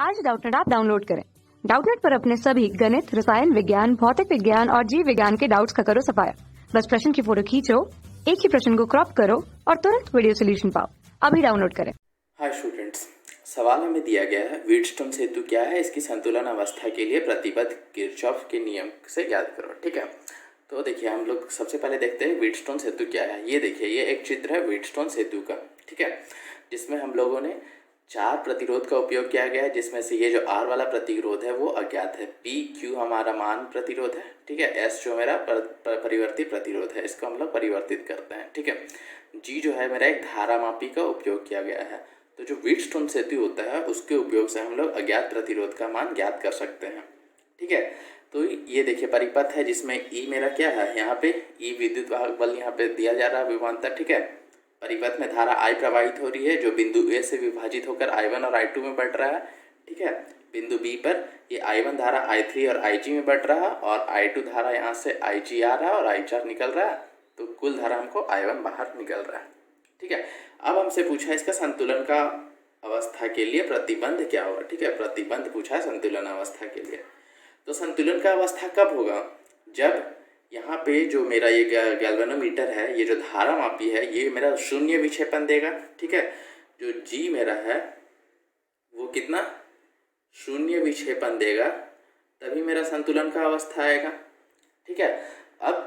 आज Doubtnut app download करें। Doubtnut पर अपने सभी गणित, रसायन विज्ञान, भौतिक विज्ञान और जीव विज्ञान के डाउट्स का करो सफाया। बस प्रश्न की फोटो खींचो, एक ही प्रश्न को क्रॉप करो और तुरंत वीडियो सोल्यूशन पाओ। अभी डाउनलोड करें। हाय स्टूडेंट्स, सवाल हमें दिया गया है व्हीटस्टोन सेतु क्या है, इसकी संतुलन अवस्था के लिए प्रतिबद्ध किरचॉफ के नियम से याद करो। ठीक है, तो देखिए हम लोग सबसे पहले देखते हैं व्हीटस्टोन सेतु क्या है। ये देखिए, ये एक चित्र है व्हीटस्टोन सेतु का। ठीक है, जिसमें हम लोगों ने 4 प्रतिरोध का उपयोग किया गया है, जिसमें से ये जो R वाला प्रतिरोध है वो अज्ञात है। P Q हमारा मान प्रतिरोध है। ठीक है, S जो मेरा परिवर्ती प्रतिरोध है, इसको हम लोग परिवर्तित करते हैं। ठीक है, G जो है मेरा एक धारामापी का उपयोग किया गया है। तो जो व्हीटस्टोन सेतु होता है उसके उपयोग से हम लोग अज्ञात प्रतिरोध का मान ज्ञात कर सकते हैं। ठीक है, तो ये देखिए परिपथ है जिसमें E मेरा क्या है, यहाँ पे E विद्युत वाहक बल यहाँ पे दिया जा रहा है विभवांतर। ठीक है, परिपथ में धारा I प्रवाहित हो रही है जो बिंदु A से विभाजित होकर I1 और I2 में बढ़ रहा है। ठीक है, बिंदु B पर ये I1 धारा I3 और IG में बढ़ रहा है और I2 धारा यहाँ से IG आ रहा है और I4 निकल रहा है। तो कुल धारा हमको I1 बाहर निकल रहा है। ठीक है, अब हमसे पूछा इसका संतुलन का अवस्था के लिए प्रतिबंध क्या होगा। ठीक है, प्रतिबंध पूछा है संतुलन अवस्था के लिए। तो संतुलन का अवस्था कब होगा, जब यहाँ पे जो मेरा ये गैल्वेनोमीटर है, ये जो धारा मापी है, ये मेरा शून्य विक्षेपण देगा। ठीक है, जो G मेरा है वो कितना शून्य विक्षेपण देगा, तभी मेरा संतुलन का अवस्था आएगा। ठीक है, अब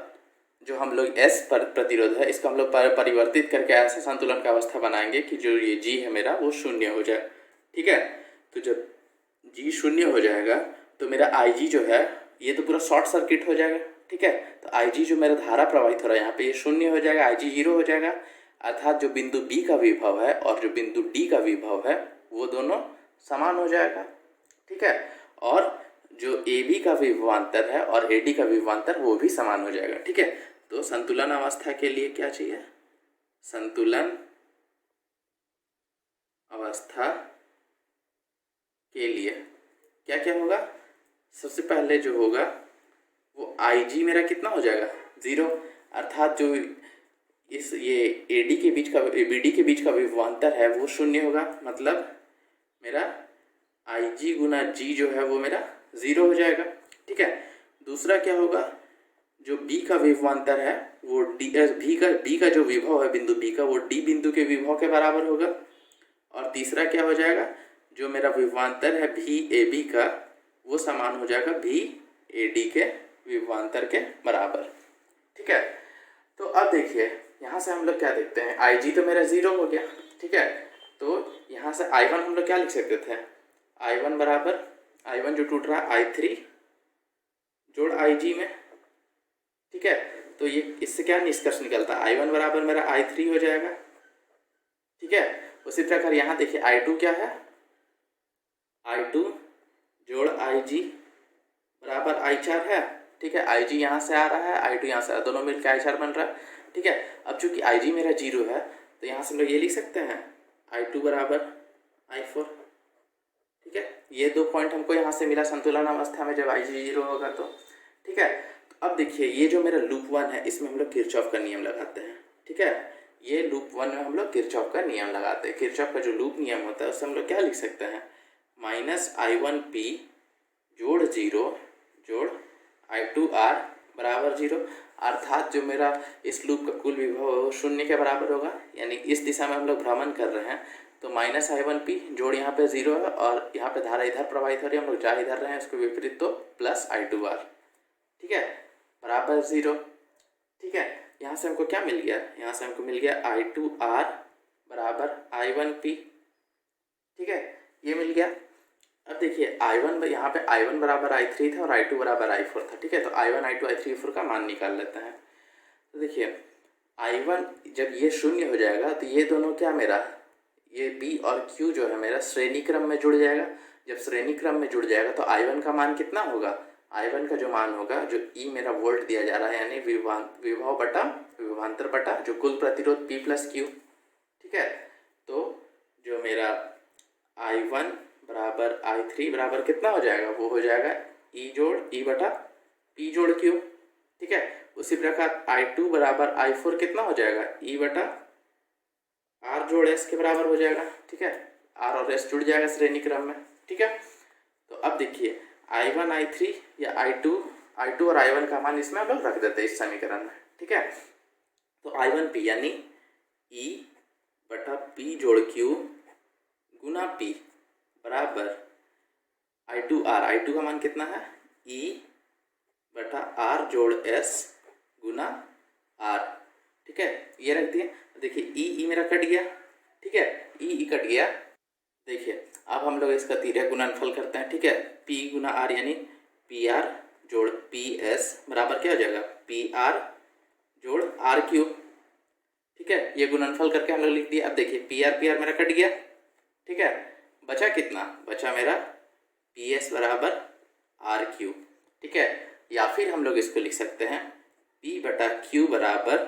जो हम लोग S पर प्रतिरोध है इसको हम लोग परिवर्तित करके ऐसा संतुलन का अवस्था बनाएंगे कि जो ये G है मेरा वो शून्य हो जाए। ठीक है, तो जब G शून्य हो जाएगा तो मेरा IG जो है ये तो पूरा शॉर्ट सर्किट हो जाएगा। ठीक है, तो IG जो मेरा धारा प्रवाहित हो रहा है यहाँ पे ये शून्य हो जाएगा, IG 0 हो जाएगा। अर्थात जो बिंदु B का विभव है और जो बिंदु D का विभव है वो दोनों समान हो जाएगा। ठीक है, और जो AB का विभवांतर है और AD का विभवांतर वो भी समान हो जाएगा। ठीक है, तो संतुलन अवस्था के लिए क्या चाहिए, संतुलन अवस्था के लिए क्या क्या होगा। सबसे पहले जो होगा वो IG मेरा कितना हो जाएगा 0, अर्थात जो ये AD के बीच का BD के बीच का विभवांतर है वो शून्य होगा। मतलब मेरा IG गुना G जो है वो मेरा 0 हो जाएगा। ठीक है, दूसरा क्या होगा, जो B का विभवांतर है वो B का जो विभव है बिंदु B का वो D बिंदु के विभव के बराबर होगा। और तीसरा क्या हो जाएगा, जो मेरा विभवांतर है VAB का वो समान हो जाएगा VAD के विभवांतर के बराबर। ठीक है, तो अब देखिए यहाँ से हम लोग क्या देखते हैं, IG तो मेरा 0 हो गया। ठीक है, तो यहाँ से I1 हम लोग क्या लिख सकते थे, I1 बराबर I1 जो टूट रहा है I3 जोड़ IG में। ठीक है, तो ये इससे क्या निष्कर्ष निकलता है, I1 बराबर मेरा I3 हो जाएगा। ठीक है, उसी प्रकार यहाँ देखिए I2 क्या है, I2 जोड़ IG बराबर I4 है। ठीक है, IG यहाँ से आ रहा है, I2 यहाँ से आ रहा है, दोनों मिलकर I4 बन रहा है। ठीक है, अब चूंकि IG मेरा 0 है तो यहाँ से हम लोग ये लिख सकते हैं I2 बराबर I4। ठीक है, ये 2 पॉइंट हमको यहाँ से मिला संतुलन अवस्था में जब IG 0 होगा तो। ठीक है, तो अब देखिए ये जो मेरा लूप 1 है इसमें हम लोग किरचॉफ का नियम लगाते हैं। ठीक है, ये लूप 1 में हम लोग किरचॉफ का नियम लगाते हैं। किरचॉफ का जो लूप नियम होता है उससे हम लोग क्या लिख सकते हैं, -I1P जोड़ 0 जोड़ I2R बराबर 0। अर्थात जो मेरा इस लूप का कुल विभव 0 के बराबर होगा, यानी इस दिशा में हम लोग भ्रमण कर रहे हैं। तो -I1P जोड़ यहाँ पे 0 है और यहाँ पे धारा इधर प्रवाहित हो रही है, हम लोग जा इधर रहे हैं उसको विपरीत, तो प्लस I2R। ठीक है, बराबर 0। ठीक है, यहाँ से हमको क्या मिल गया, यहाँ से हमको मिल गया I2R बराबर I1P। ठीक है, ये मिल गया। अब देखिए I1 यहाँ पे I1 बराबर I3 था और I2 बराबर I4 था। ठीक है, तो I1 I2 I3 I4 का मान निकाल लेते हैं। तो देखिए I1 जब ये शून्य हो जाएगा तो ये दोनों क्या मेरा ये B और Q जो है मेरा श्रेणी क्रम में जुड़ जाएगा। जब श्रेणी क्रम में जुड़ जाएगा तो I1 का मान कितना होगा, I1 का जो मान होगा, जो E मेरा वोल्ट दिया जा रहा है यानी विभव बटा विभवांतर बटा जो कुल प्रतिरोध P + Q। ठीक है, तो जो मेरा I1 बराबर I3 बराबर कितना हो जाएगा, वो हो जाएगा E जोड़ E बटा P जोड़ Q। ठीक है, उसी प्रकार I2 बराबर I4 कितना हो जाएगा, E बटा R जोड़ S के बराबर हो जाएगा। ठीक है, R और S जुड़ जाएगा श्रेणी क्रम में। ठीक है। तो अब देखिए I1 I3 या I2 और I1 का मान इसमें हम लोग रख देते हैं इस समीकरण में, ठीक है। तो I1P यानी E बटा P जोड़ Q गुना P बराबर I2 का मान कितना है E बटा R जोड़ S गुना R, ठीक है। ये रख दिए। देखिए E मेरा कट गया, ठीक है, E कट गया। देखिए अब हम लोग इसका तिर्यक गुणनफल करते हैं, ठीक है। P गुना R यानी PR जोड़ PS बराबर क्या हो जाएगा PR जोड़ RQ, ठीक है। ये गुणनफल करके हम लोग लिख दिया। अब देखिए PR मेरा कट गया, ठीक है। बचा कितना, बचा मेरा PS बराबर RQ, ठीक है। या फिर हम लोग इसको लिख सकते हैं P बटा Q बराबर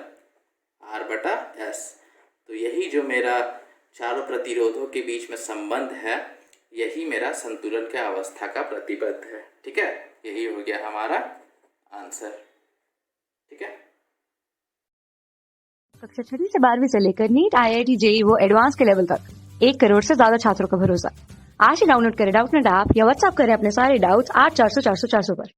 R बटा S। तो यही जो मेरा चारों प्रतिरोधों के बीच में संबंध है, यही मेरा संतुलन के अवस्था का प्रतिबद्ध है, ठीक है। यही हो गया हमारा आंसर, ठीक है। कक्षा 6वीं से 12वीं से लेकर नीट, IIT, JEE वो एडवांस के लेवल तक 1 करोड़ से ज्यादा छात्रों का भरोसा। आज ही डाउनलोड करें डाउटनेट ऐप या व्हाट्सएप करें अपने सारे डाउट्स 8400 400 400 पर।